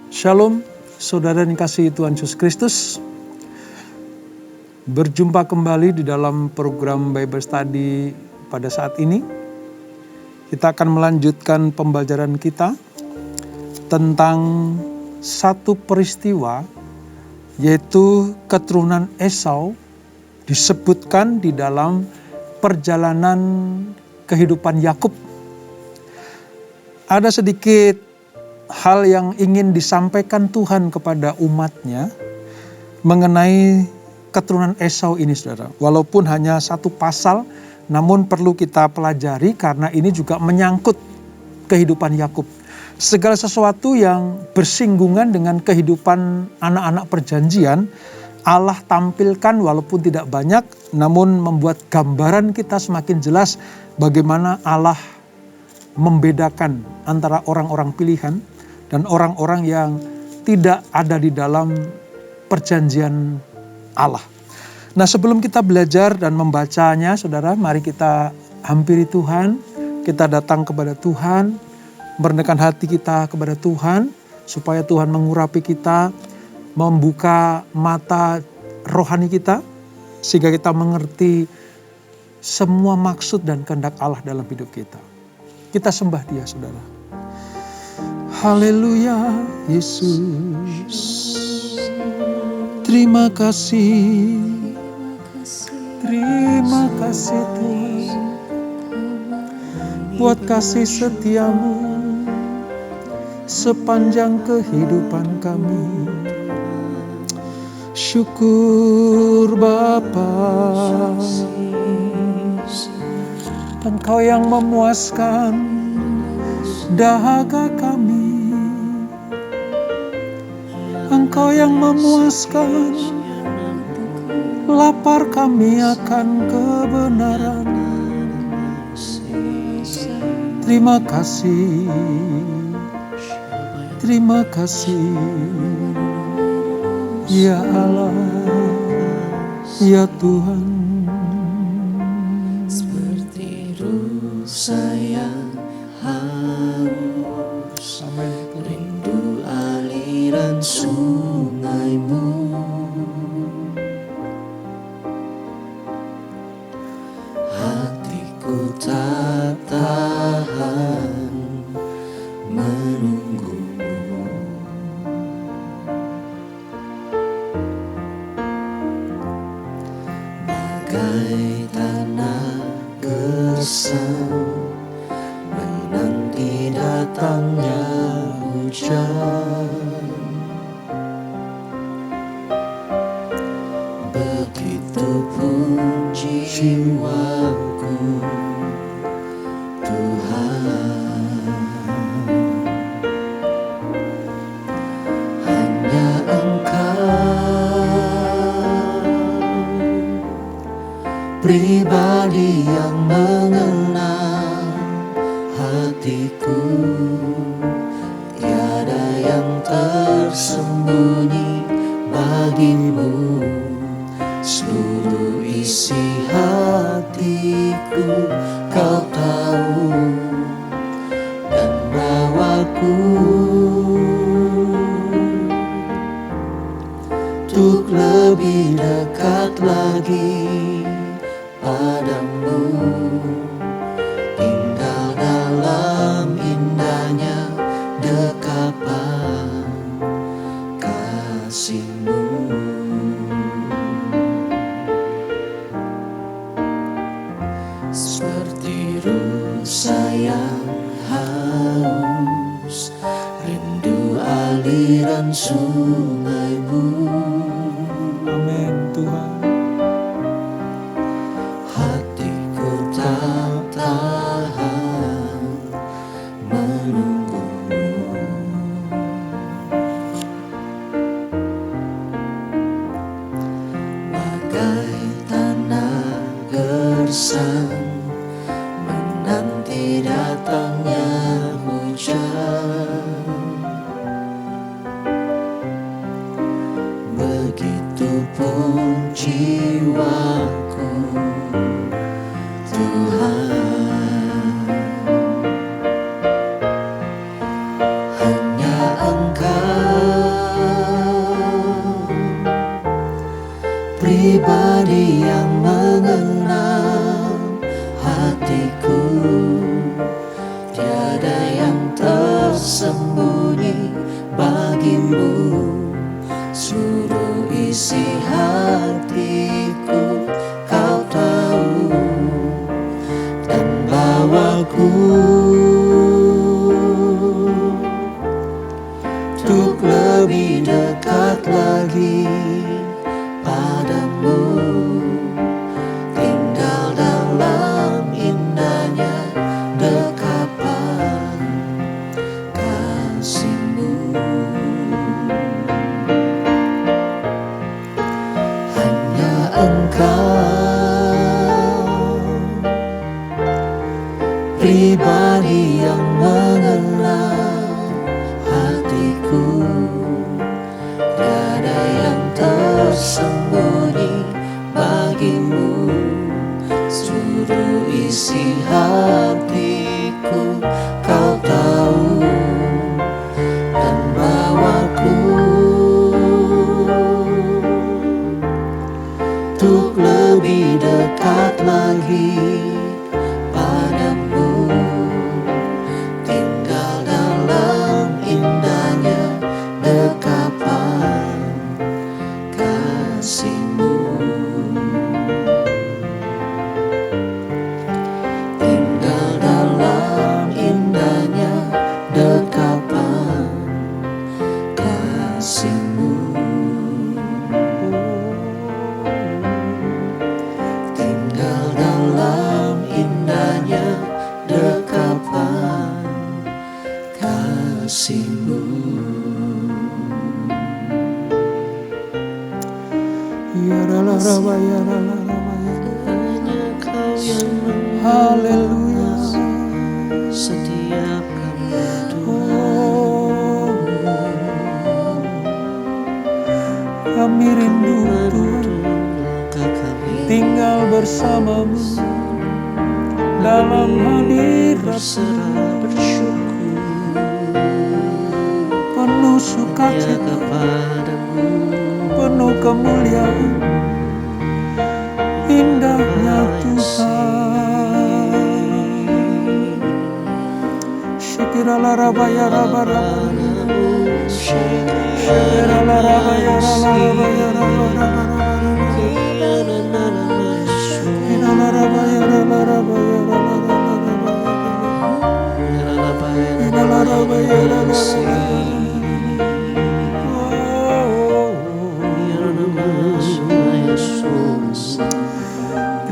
Shalom, saudara yang dikasihi Tuhan Yesus Kristus. Berjumpa kembali di dalam program Bible Study pada saat ini. Kita akan melanjutkan pembelajaran kita tentang satu peristiwa, yaitu keturunan Esau disebutkan di dalam perjalanan kehidupan Yakub. Ada sedikit hal yang ingin disampaikan Tuhan kepada umatnya mengenai keturunan Esau ini, saudara. Walaupun hanya satu pasal, namun perlu kita pelajari karena ini juga menyangkut kehidupan Yakub. Segala sesuatu yang bersinggungan dengan kehidupan anak-anak perjanjian, Allah tampilkan walaupun tidak banyak, namun membuat gambaran kita semakin jelas bagaimana Allah membedakan antara orang-orang pilihan dan orang-orang yang tidak ada di dalam perjanjian Allah. Nah, sebelum kita belajar dan membacanya, saudara, mari kita hampiri Tuhan. Kita datang kepada Tuhan, merendahkan hati kita kepada Tuhan, supaya Tuhan mengurapi kita, membuka mata rohani kita, sehingga kita mengerti semua maksud dan kehendak Allah dalam hidup kita. Kita sembah Dia, saudara. Haleluya, Yesus. Terima kasih. Terima kasih Tuhan. Buat kasih setiamu sepanjang kehidupan kami. Syukur Bapa. Engkau yang memuaskan dahaga kami. Engkau yang memuaskan lapar kami akan kebenaran. Terima kasih, terima kasih, ya Allah, ya Tuhan. Seperti rusa yang haus, rindu aliran sungai-Mu. Hatiku tak tahan menunggu-Mu. Bagai tanah gersang menanti datangnya hujan, begitu pun jiwaku, Tuhan. Hanya Engkau pribadi yang mengenal hatiku. Tiada yang tersembunyi bagimu. Seluruh isi hatiku Kau tahu, dan bawaku untuk lebih dekat lagi padamu. Tinggal dalam indahnya dekapan kasih-Mu. Seperti rusa yang haus, rindu aliran sungai-Mu. Amin, Tuhan. Hatiku tak tahan menunggu-Mu. Bagai tanah gersang menanti datangnya hujan, pribadi yang mengenal hatiku. Tiada yang tersembunyi bagimu, seluruh isi hatiku kau tahu, dan bawaku untuk lebih dekat lagi padamu, tinggal dalam indahnya dekapan kasih-Mu. Hanya Engkau pribadi yang mengenal hatiku. Tiada yang tersembunyi bagimu, seluruh isi hatiku kau tahu, dan bawaku untuk lebih dekat lagi padamu, tinggal dalam indahnya dekapan kasih-Mu. Tinggal dalam indahnya dekapan kasih-Mu. Tinggal dalam indahnya dekapan kasih-Mu. Hanya Kau yang Haleluya. setiap Kami rindu Tuhan tinggal bersama-Mu dalam hadirat-Mu, bersyukur penuh sukacita, kepadamu. penuh kemuliaan, indahnya Tuhan. Syekirala rabaya rabaraba, syekirala rabaya rabaya rabaraba, syekirala rabaya rabaya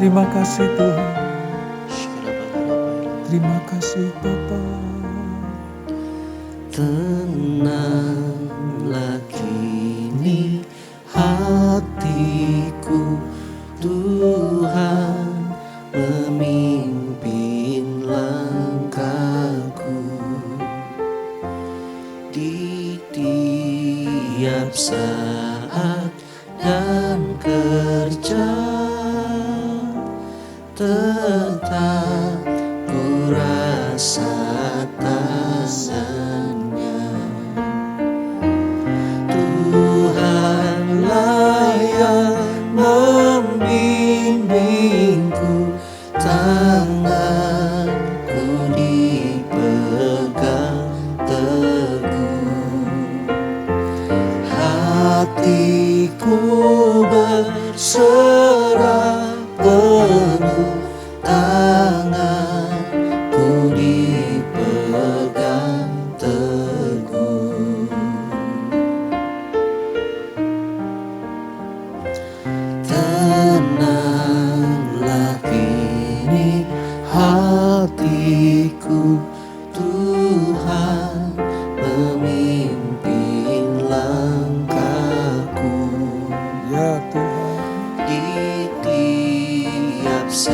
Terima kasih Tuhan, terima kasih Bapa. Tenanglah kini hatiku, Tuhan memimpin langkahku di tiap saat dan kerja, tetap ku rasa tangannya. Tuhanlah yang membimbingku, tanganku dipegang teguh, hatiku berserah penuh, tanganku dipegang teguh. Tenanglah kini hatiku, Tuhan memimpin langkahku Ya Tuhan, di tiap saat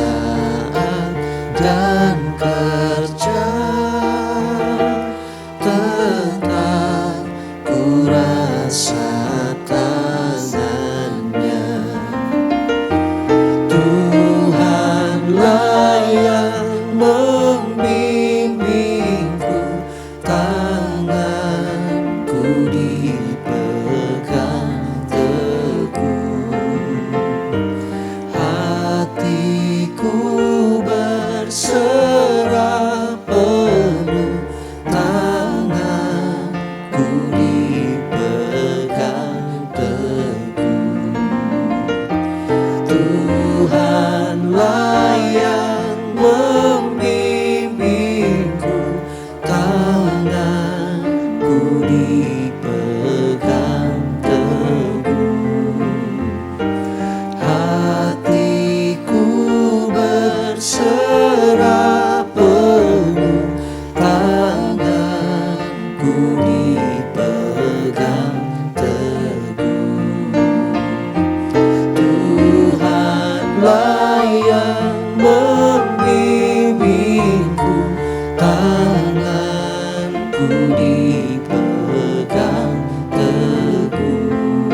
dipegang teguh. Tuhanlah yang membimbingku, tanganku dipegang teguh.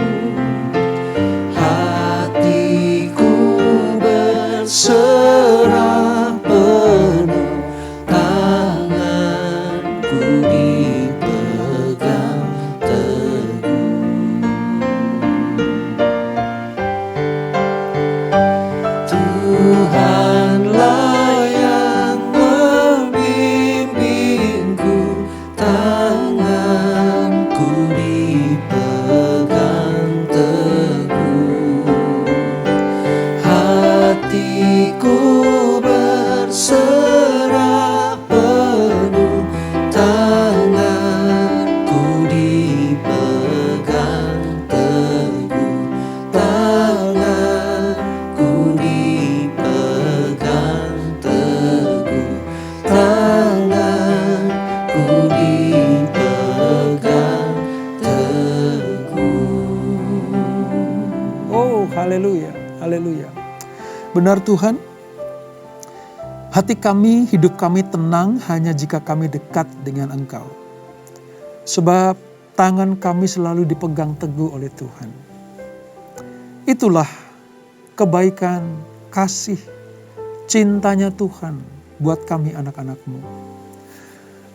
Hatiku berserah penuh, tanganku dipegang teguh. Tuhanlah yang membimbingku, tanganku dipegang teguh. Hatiku berserah penuh, tanganku dipegang teguh. Tanganku dipegang teguh. Tanganku dipegang teguh. Oh, haleluya, haleluya. Benar Tuhan, hati kami, hidup kami tenang hanya jika kami dekat dengan Engkau. Sebab tangan kami selalu dipegang teguh oleh Tuhan. Itulah kebaikan, kasih, cintanya Tuhan buat kami anak-anak-Mu.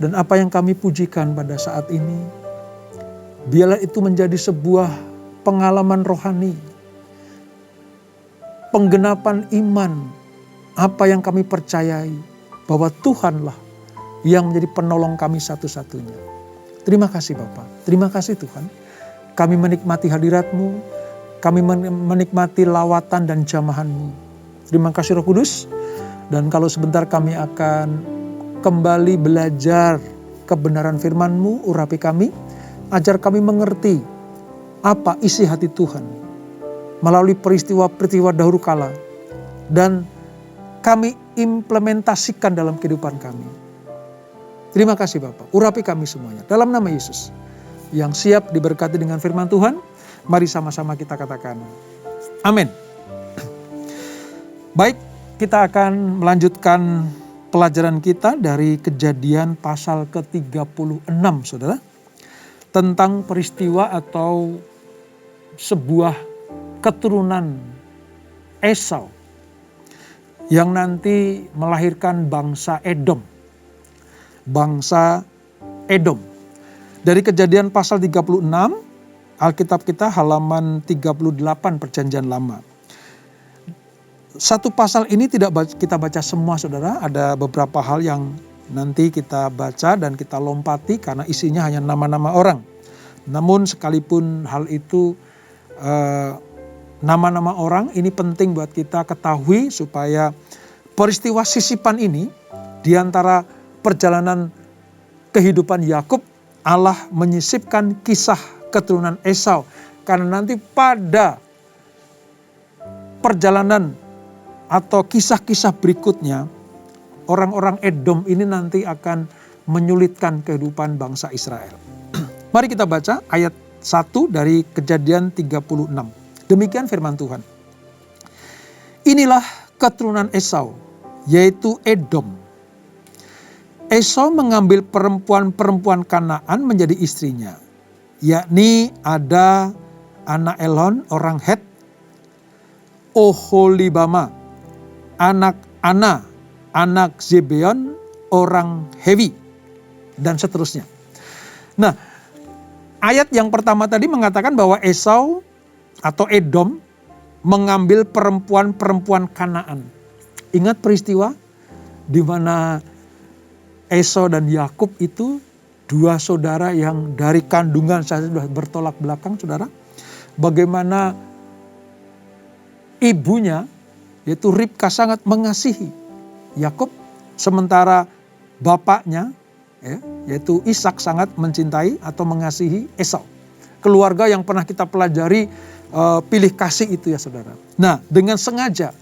Dan apa yang kami pujikan pada saat ini, biarlah itu menjadi sebuah pengalaman rohani, penggenapan iman, apa yang kami percayai, bahwa Tuhanlah yang menjadi penolong kami satu-satunya. Terima kasih Bapa, terima kasih Tuhan. Kami menikmati hadirat-Mu, kami menikmati lawatan dan jamahan-Mu. Terima kasih Roh Kudus, dan kalau sebentar kami akan kembali belajar kebenaran firman-Mu, urapi kami, ajar kami mengerti apa isi hati Tuhan melalui peristiwa-peristiwa dahulu kala, dan kami implementasikan dalam kehidupan kami. Terima kasih Bapak, urapi kami semuanya. Dalam nama Yesus, yang siap diberkati dengan firman Tuhan, mari sama-sama kita katakan, amin. Baik, kita akan melanjutkan pelajaran kita dari Kejadian pasal ke-36, saudara. Tentang peristiwa atau sebuah keturunan Esau yang nanti melahirkan bangsa Edom. Bangsa Edom. Dari Kejadian pasal 36, Alkitab kita halaman 38 Perjanjian Lama. Satu pasal ini tidak kita baca semua saudara, ada beberapa hal yang nanti kita baca dan kita lompati karena isinya hanya nama-nama orang. Namun sekalipun hal itu nama-nama orang ini penting buat kita ketahui supaya peristiwa sisipan ini di antara perjalanan kehidupan Yakub, Allah menyisipkan kisah keturunan Esau. Karena nanti pada perjalanan atau kisah-kisah berikutnya, orang-orang Edom ini nanti akan menyulitkan kehidupan bangsa Israel. Mari kita baca ayat 1 dari Kejadian 36. Demikian firman Tuhan. Inilah keturunan Esau, yaitu Edom. Esau mengambil perempuan-perempuan Kanaan menjadi istrinya, yakni ada anak Elon orang Het, Oholibama, anak Ana, anak Zebeon orang Hewi, dan seterusnya. Nah, ayat yang pertama tadi mengatakan bahwa Esau atau Edom mengambil perempuan-perempuan Kanaan. Ingat peristiwa di mana Esau dan Yakub itu dua saudara yang dari kandungan saja sudah bertolak belakang, saudara. Bagaimana ibunya yaitu Ribka sangat mengasihi Yakub, sementara bapaknya yaitu Ishak sangat mencintai atau mengasihi Esau. Keluarga yang pernah kita pelajari pilih kasih itu ya saudara. Nah, dengan sengaja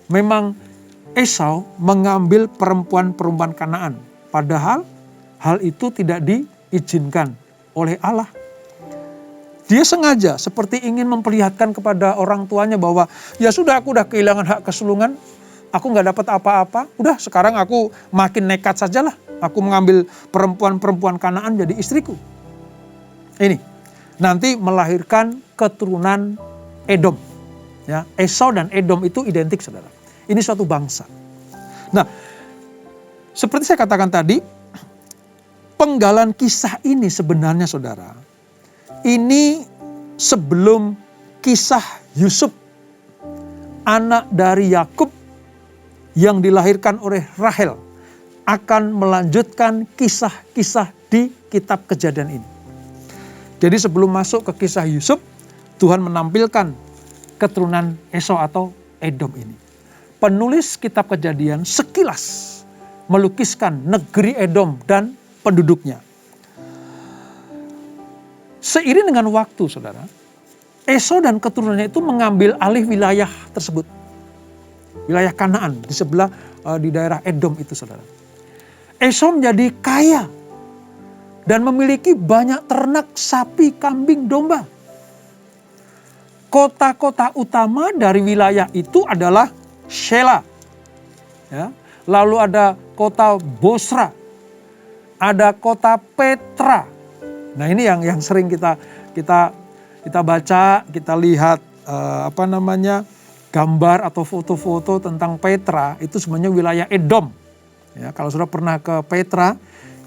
memang Esau mengambil perempuan-perempuan Kanaan. Padahal hal itu tidak diizinkan oleh Allah. Dia sengaja seperti ingin memperlihatkan kepada orang tuanya bahwa ya sudah, aku udah kehilangan hak kesulungan, aku gak dapat apa-apa, udah sekarang aku makin nekat sajalah, aku mengambil perempuan-perempuan Kanaan jadi istriku. Ini nanti melahirkan keturunan Edom. Ya, Esau dan Edom itu identik, saudara. Ini suatu bangsa. Nah, seperti saya katakan tadi, penggalan kisah ini sebenarnya, saudara, ini sebelum kisah Yusuf, anak dari Yakub yang dilahirkan oleh Rahel, akan melanjutkan kisah-kisah di kitab Kejadian ini. Jadi sebelum masuk ke kisah Yusuf, Tuhan menampilkan keturunan Esau atau Edom ini. Penulis kitab Kejadian sekilas melukiskan negeri Edom dan penduduknya. Seiring dengan waktu, saudara, Esau dan keturunannya itu mengambil alih wilayah tersebut. Wilayah Kanaan di sebelah di daerah Edom itu, saudara. Esau menjadi kaya dan memiliki banyak ternak sapi, kambing, domba. Kota-kota utama dari wilayah itu adalah Shela. Ya. Lalu ada kota Bosra. Ada kota Petra. Nah, ini yang sering kita baca, kita lihat gambar atau foto-foto tentang Petra, itu sebenarnya wilayah Edom. Ya, kalau sudah pernah ke Petra,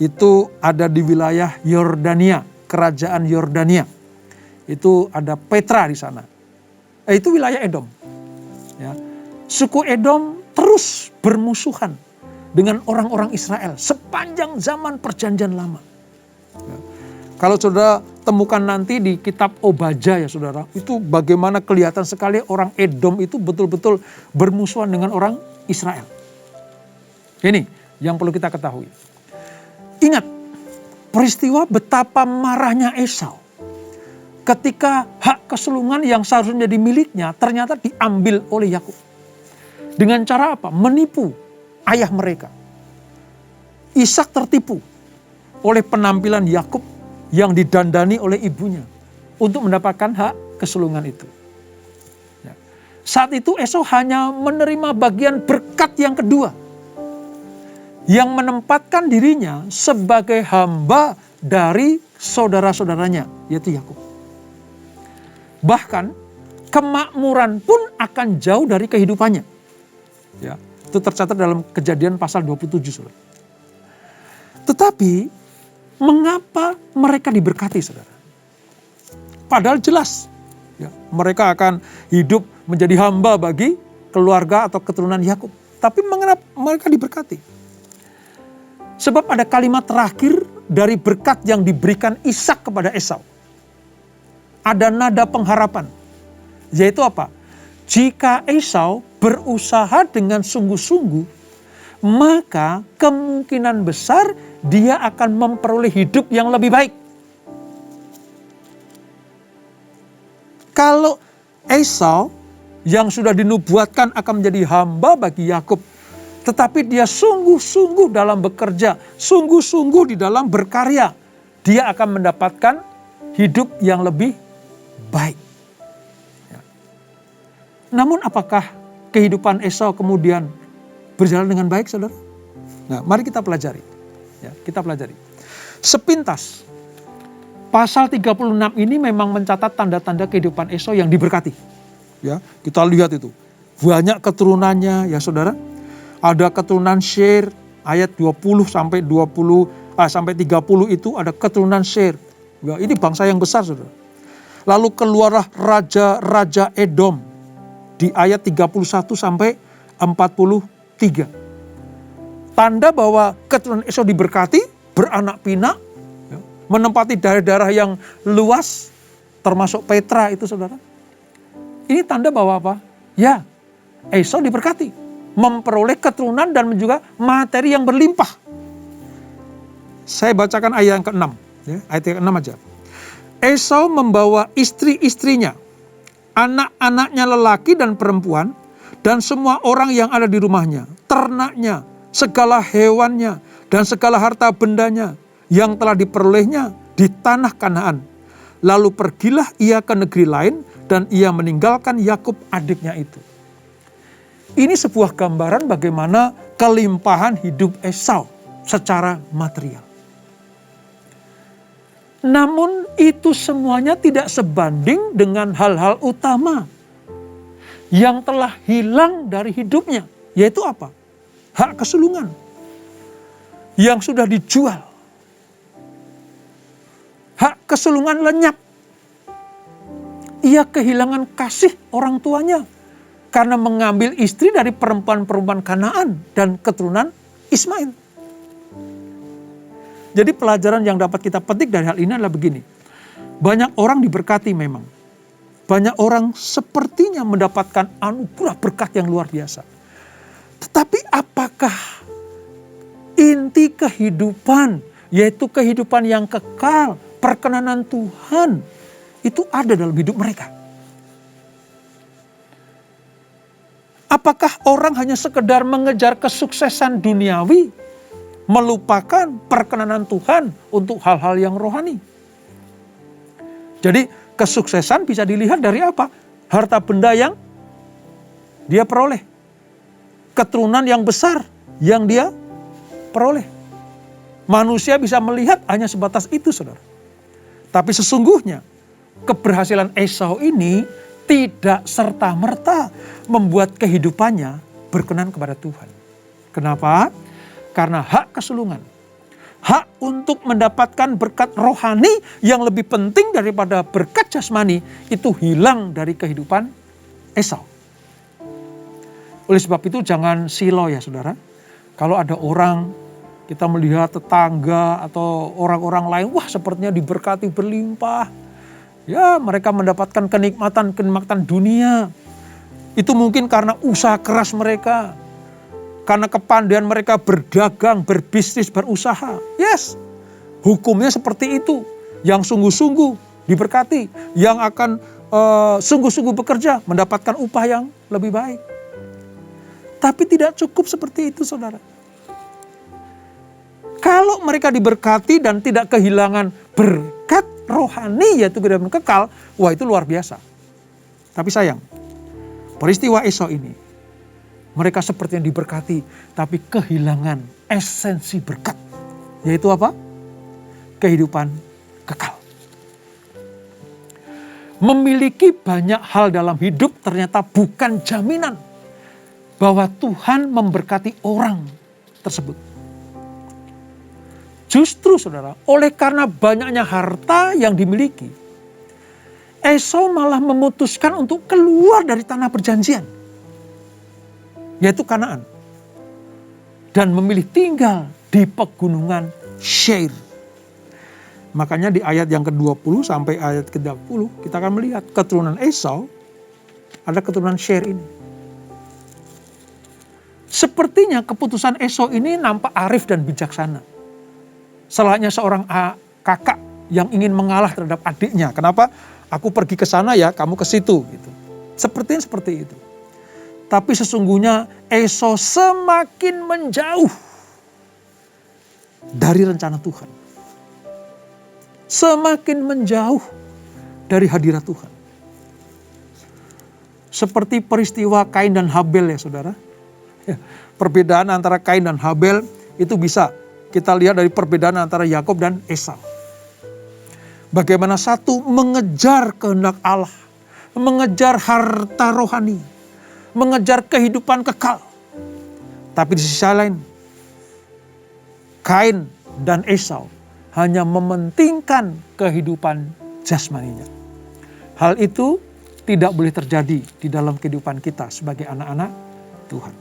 itu ada di wilayah Yordania, kerajaan Yordania. Itu ada Petra di sana. Itu wilayah Edom. Ya. Suku Edom terus bermusuhan dengan orang-orang Israel sepanjang zaman Perjanjian Lama. Ya. Kalau saudara temukan nanti di kitab Obaja, ya saudara, itu bagaimana kelihatan sekali orang Edom itu betul-betul bermusuhan dengan orang Israel. Ini yang perlu kita ketahui. Ingat peristiwa betapa marahnya Esau ketika hak kesulungan yang seharusnya menjadi miliknya ternyata diambil oleh Yakub. Dengan cara apa? Menipu ayah mereka. Ishak tertipu oleh penampilan Yakub yang didandani oleh ibunya untuk mendapatkan hak kesulungan itu. Ya. Saat itu Esau hanya menerima bagian berkat yang kedua, yang menempatkan dirinya sebagai hamba dari saudara-saudaranya, yaitu Yakub. Bahkan kemakmuran pun akan jauh dari kehidupannya. Ya, itu tercatat dalam Kejadian pasal 27. Saudara. Tetapi mengapa mereka diberkati, saudara? Padahal jelas ya, mereka akan hidup menjadi hamba bagi keluarga atau keturunan Yakub. Tapi mengapa mereka diberkati? Sebab ada kalimat terakhir dari berkat yang diberikan Ishak kepada Esau. Ada nada pengharapan. Yaitu apa? Jika Esau berusaha dengan sungguh-sungguh, maka kemungkinan besar dia akan memperoleh hidup yang lebih baik. Kalau Esau yang sudah dinubuatkan akan menjadi hamba bagi Yakub, tetapi dia sungguh-sungguh dalam bekerja, sungguh-sungguh di dalam berkarya, dia akan mendapatkan hidup yang lebih baik. Ya. Namun apakah kehidupan Esau kemudian berjalan dengan baik, saudara? Nah, mari kita pelajari. Ya, kita pelajari. Sepintas, pasal 36 ini memang mencatat tanda-tanda kehidupan Esau yang diberkati. Ya, kita lihat itu. Banyak keturunannya, ya saudara. Ada keturunan Sher, ayat 20 sampai 30 itu ada keturunan Sher. Ya, ini bangsa yang besar, saudara. Lalu keluarlah raja-raja Edom di ayat 31 sampai 43. Tanda bahwa keturunan Esau diberkati, beranak pinak, ya, menempati daerah-daerah yang luas, termasuk Petra itu, saudara. Ini tanda bahwa apa? Ya, Esau diberkati, memperoleh keturunan dan juga materi yang berlimpah. Saya bacakan ayat yang ke-6, ya, ayat yang ke-6 aja. Esau membawa istri-istrinya, anak-anaknya lelaki dan perempuan, dan semua orang yang ada di rumahnya, ternaknya, segala hewannya, dan segala harta bendanya, yang telah diperolehnya di tanah Kanaan. Lalu pergilah ia ke negeri lain dan ia meninggalkan Yakub adiknya itu. Ini sebuah gambaran bagaimana kelimpahan hidup Esau secara material. Namun itu semuanya tidak sebanding dengan hal-hal utama yang telah hilang dari hidupnya. Yaitu apa? Hak kesulungan yang sudah dijual. Hak kesulungan lenyap. Ia kehilangan kasih orang tuanya karena mengambil istri dari perempuan-perempuan Kanaan dan keturunan Ismail. Jadi pelajaran yang dapat kita petik dari hal ini adalah begini. Banyak orang diberkati memang. Banyak orang sepertinya mendapatkan anugerah berkat yang luar biasa. Tetapi apakah inti kehidupan, yaitu kehidupan yang kekal, perkenanan Tuhan, itu ada dalam hidup mereka? Apakah orang hanya sekedar mengejar kesuksesan duniawi, melupakan perkenanan Tuhan untuk hal-hal yang rohani? Jadi kesuksesan bisa dilihat dari apa? Harta benda yang dia peroleh. Keturunan yang besar yang dia peroleh. Manusia bisa melihat hanya sebatas itu, saudara. Tapi sesungguhnya keberhasilan Esau ini tidak serta-merta membuat kehidupannya berkenan kepada Tuhan. Kenapa? Karena hak kesulungan, hak untuk mendapatkan berkat rohani yang lebih penting daripada berkat jasmani itu hilang dari kehidupan Esau. Oleh sebab itu jangan silau ya saudara. Kalau ada orang, kita melihat tetangga atau orang-orang lain, wah sepertinya diberkati berlimpah. Ya mereka mendapatkan kenikmatan dunia. Itu mungkin karena usaha keras mereka. Karena kepandaian mereka berdagang, berbisnis, berusaha. Yes, hukumnya seperti itu. Yang sungguh-sungguh diberkati. Yang akan sungguh-sungguh bekerja, mendapatkan upah yang lebih baik. Tapi tidak cukup seperti itu saudara. Kalau mereka diberkati dan tidak kehilangan berkat rohani, yaitu kehidupan kekal, wah itu luar biasa. Tapi sayang, peristiwa Esau ini, mereka seperti yang diberkati, tapi kehilangan esensi berkat. Yaitu apa? Kehidupan kekal. Memiliki banyak hal dalam hidup ternyata bukan jaminan bahwa Tuhan memberkati orang tersebut. Justru saudara, oleh karena banyaknya harta yang dimiliki, Esau malah memutuskan untuk keluar dari tanah perjanjian, yaitu Kanaan, dan memilih tinggal di pegunungan Seir. Makanya di ayat yang ke-20 sampai ayat ke-30 kita akan melihat keturunan Esau, ada keturunan Seir ini. Sepertinya keputusan Esau ini nampak arif dan bijaksana. Salahnya seorang kakak yang ingin mengalah terhadap adiknya. Kenapa? Aku pergi ke sana ya, kamu ke situ gitu. Sepertinya seperti itu. Tapi sesungguhnya Esau semakin menjauh dari rencana Tuhan. Semakin menjauh dari hadirat Tuhan. Seperti peristiwa Kain dan Habel ya saudara. Perbedaan antara Kain dan Habel itu bisa kita lihat dari perbedaan antara Yakub dan Esau. Bagaimana satu mengejar kehendak Allah, mengejar harta rohani, mengejar kehidupan kekal. Tapi di sisi lain, Kain dan Esau hanya mementingkan kehidupan jasmaninya. Hal itu tidak boleh terjadi di dalam kehidupan kita sebagai anak-anak Tuhan.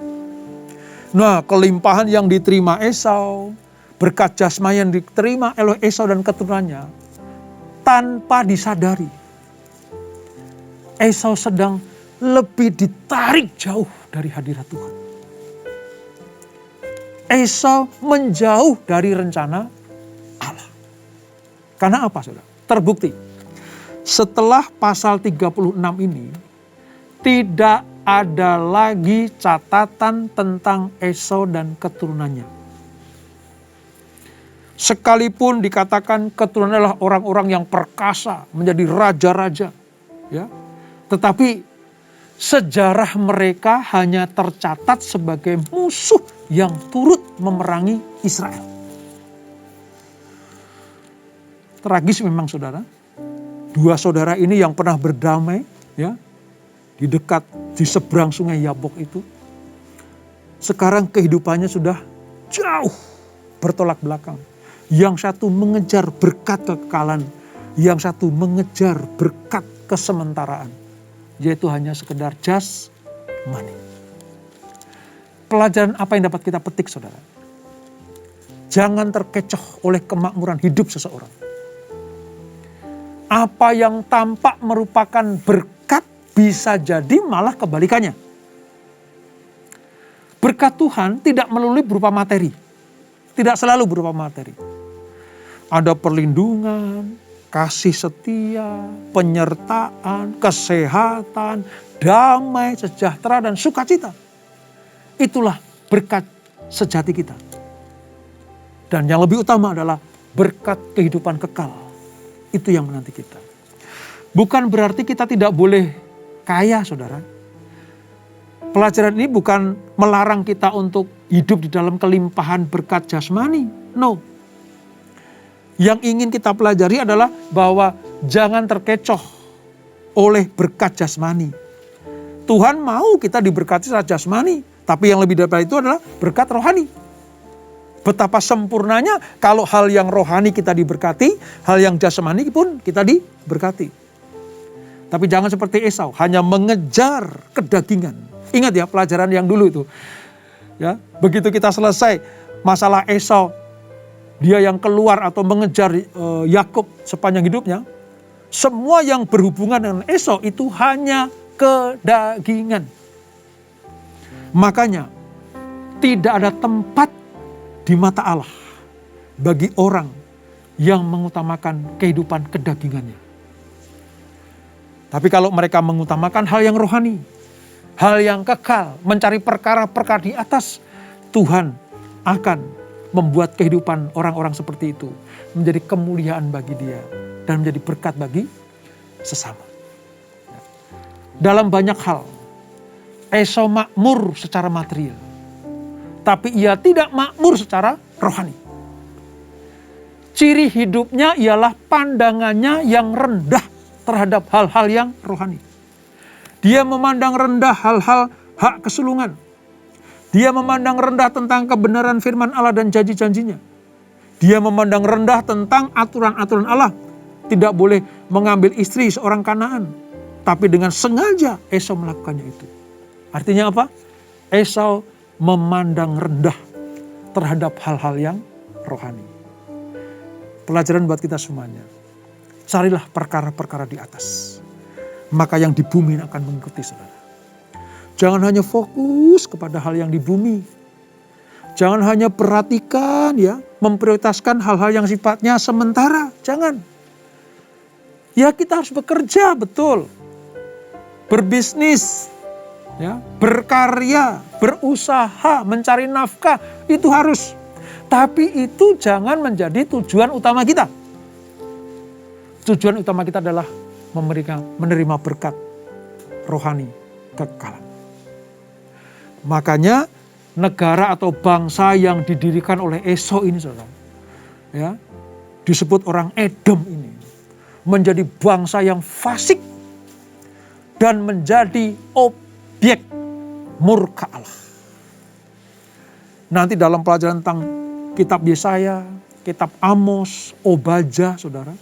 Nah, kelimpahan yang diterima Esau, berkat jasmani yang diterima oleh Esau dan keturunannya, tanpa disadari, Esau sedang lebih ditarik jauh dari hadirat Tuhan. Esau menjauh dari rencana Allah. Karena apa saudara? Terbukti, setelah pasal 36 ini, tidak ada lagi catatan tentang Esau dan keturunannya. Sekalipun dikatakan keturunan adalah orang-orang yang perkasa, menjadi raja-raja, ya. Tetapi sejarah mereka hanya tercatat sebagai musuh yang turut memerangi Israel. Tragis memang saudara. Dua saudara ini yang pernah berdamai, ya, di seberang sungai Yabok itu. Sekarang kehidupannya sudah jauh bertolak belakang. Yang satu mengejar berkat kekekalan, yang satu mengejar berkat kesementaraan, yaitu hanya sekedar jasmani. Pelajaran apa yang dapat kita petik saudara? Jangan terkecoh oleh kemakmuran hidup seseorang. Apa yang tampak merupakan berkat bisa jadi malah kebalikannya. Berkat Tuhan tidak melulu berupa materi. Tidak selalu berupa materi. Ada perlindungan, kasih setia, penyertaan, kesehatan, damai, sejahtera, dan sukacita. Itulah berkat sejati kita. Dan yang lebih utama adalah berkat kehidupan kekal. Itu yang menanti kita. Bukan berarti kita tidak boleh kaya, saudara. Pelajaran ini bukan melarang kita untuk hidup di dalam kelimpahan berkat jasmani. No. Yang ingin kita pelajari adalah bahwa jangan terkecoh oleh berkat jasmani. Tuhan mau kita diberkati secara jasmani, tapi yang lebih daripada itu adalah berkat rohani. Betapa sempurnanya kalau hal yang rohani kita diberkati, hal yang jasmani pun kita diberkati. Tapi jangan seperti Esau, hanya mengejar kedagingan. Ingat ya pelajaran yang dulu itu. Ya, begitu kita selesai masalah Esau, dia yang keluar atau mengejar Yakub sepanjang hidupnya, semua yang berhubungan dengan Esau itu hanya kedagingan. Makanya tidak ada tempat di mata Allah bagi orang yang mengutamakan kehidupan kedagingannya. Tapi kalau mereka mengutamakan hal yang rohani, hal yang kekal, mencari perkara-perkara di atas, Tuhan akan membuat kehidupan orang-orang seperti itu menjadi kemuliaan bagi dia dan menjadi berkat bagi sesama. Dalam banyak hal, Esau makmur secara material, tapi ia tidak makmur secara rohani. Ciri hidupnya ialah pandangannya yang rendah terhadap hal-hal yang rohani. Dia memandang rendah hal-hal hak kesulungan. Dia memandang rendah tentang kebenaran firman Allah dan janji-janjinya. Dia memandang rendah tentang aturan-aturan Allah. Tidak boleh mengambil istri seorang Kanaan. Tapi dengan sengaja Esau melakukannya itu. Artinya apa? Esau memandang rendah terhadap hal-hal yang rohani. Pelajaran buat kita semuanya. Carilah perkara-perkara di atas. Maka yang di bumi akan mengikuti saudara. Jangan hanya fokus kepada hal yang di bumi. Jangan hanya perhatikan ya, memprioritaskan hal-hal yang sifatnya sementara. Jangan. Ya kita harus bekerja betul. Berbisnis. Ya, berkarya, berusaha, mencari nafkah, itu harus. Tapi itu jangan menjadi tujuan utama kita. Tujuan utama kita adalah menerima berkat rohani kekekalan. Makanya negara atau bangsa yang didirikan oleh Esau ini saudara, ya, disebut orang Edom ini, menjadi bangsa yang fasik dan menjadi objek murka Allah. Nanti dalam pelajaran tentang kitab Yesaya, kitab Amos, Obadja, saudara,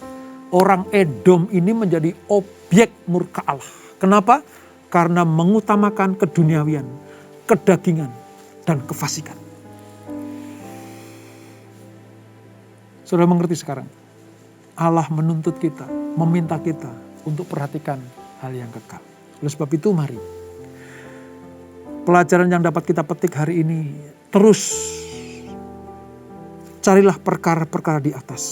orang Edom ini menjadi objek murka Allah. Kenapa? Karena mengutamakan keduniawian, kedagingan, dan kefasikan. Saudara mengerti sekarang? Allah menuntut kita, meminta kita untuk perhatikan hal yang kekal. Oleh sebab itu mari pelajaran yang dapat kita petik hari ini, terus carilah perkara-perkara di atas.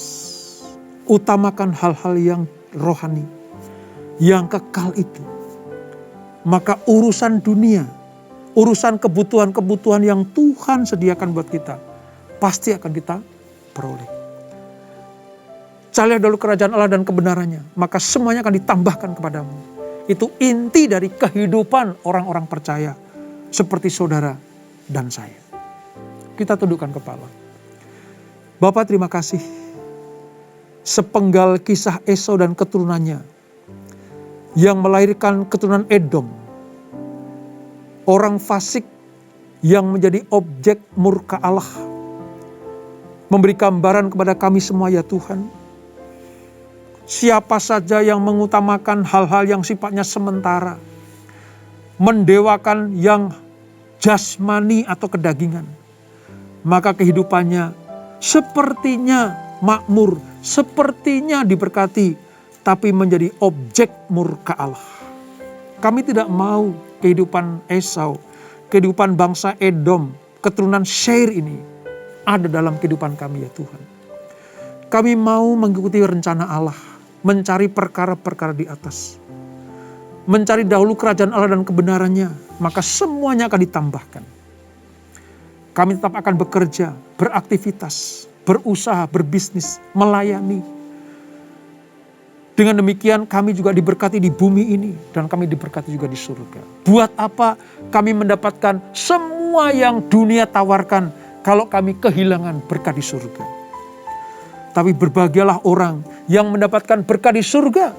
Utamakan hal-hal yang rohani, yang kekal itu. Maka urusan dunia, urusan kebutuhan-kebutuhan yang Tuhan sediakan buat kita, pasti akan kita peroleh. Carilah dahulu kerajaan Allah dan kebenarannya, maka semuanya akan ditambahkan kepadamu. Itu inti dari kehidupan orang-orang percaya seperti saudara dan saya. Kita tundukkan kepala. Bapa, terima kasih. Sepenggal kisah Esau dan keturunannya yang melahirkan keturunan Edom, orang fasik yang menjadi objek murka Allah, memberi gambaran kepada kami semua ya Tuhan. Siapa saja yang mengutamakan hal-hal yang sifatnya sementara, mendewakan yang jasmani atau kedagingan, maka kehidupannya sepertinya makmur, sepertinya diberkati, tapi menjadi objek murka Allah. Kami tidak mau kehidupan Esau, kehidupan bangsa Edom, keturunan Seir ini ada dalam kehidupan kami ya Tuhan. Kami mau mengikuti rencana Allah, mencari perkara-perkara di atas. Mencari dahulu kerajaan Allah dan kebenarannya, maka semuanya akan ditambahkan. Kami tetap akan bekerja, beraktivitas, berusaha, berbisnis, melayani. Dengan demikian kami juga diberkati di bumi ini dan kami diberkati juga di surga. Buat apa kami mendapatkan semua yang dunia tawarkan kalau kami kehilangan berkat di surga? Tapi berbahagialah orang yang mendapatkan berkat di surga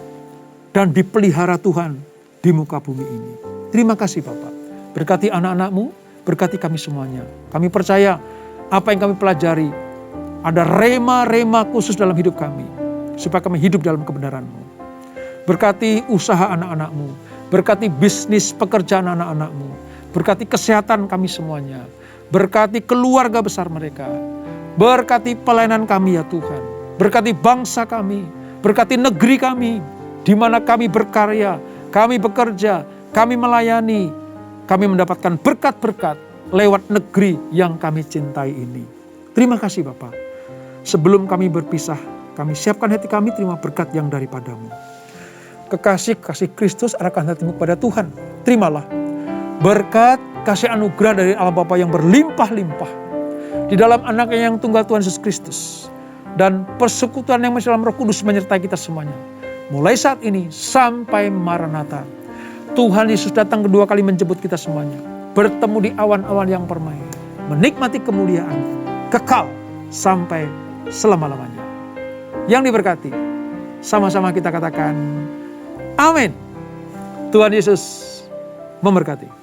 dan dipelihara Tuhan di muka bumi ini. Terima kasih Bapak. Berkati anak-anak-Mu, berkati kami semuanya. Kami percaya apa yang kami pelajari ada rema-rema khusus dalam hidup kami, supaya kami hidup dalam kebenaran-Mu. Berkati usaha anak-anak-Mu, berkati bisnis pekerjaan anak-anak-Mu, berkati kesehatan kami semuanya, berkati keluarga besar mereka, berkati pelayanan kami ya Tuhan, berkati bangsa kami, berkati negeri kami, di mana kami berkarya, kami bekerja, kami melayani, kami mendapatkan berkat-berkat lewat negeri yang kami cintai ini. Terima kasih Bapak. Sebelum kami berpisah, kami siapkan hati kami terima berkat yang daripada-Mu. Kekasih-kasih Kristus arahkan hatimu kepada Tuhan. Terimalah berkat kasih anugerah dari Allah Bapa yang berlimpah-limpah di dalam anaknya yang tunggal Tuhan Yesus Kristus. Dan persekutuan yang masih dalam Roh Kudus menyertai kita semuanya. Mulai saat ini sampai Maranatha. Tuhan Yesus datang kedua kali menjemput kita semuanya. Bertemu di awan-awan yang permai. Menikmati kemuliaan kekal sampai selama-lamanya. Yang diberkati, sama-sama kita katakan amin. Tuhan Yesus memberkati.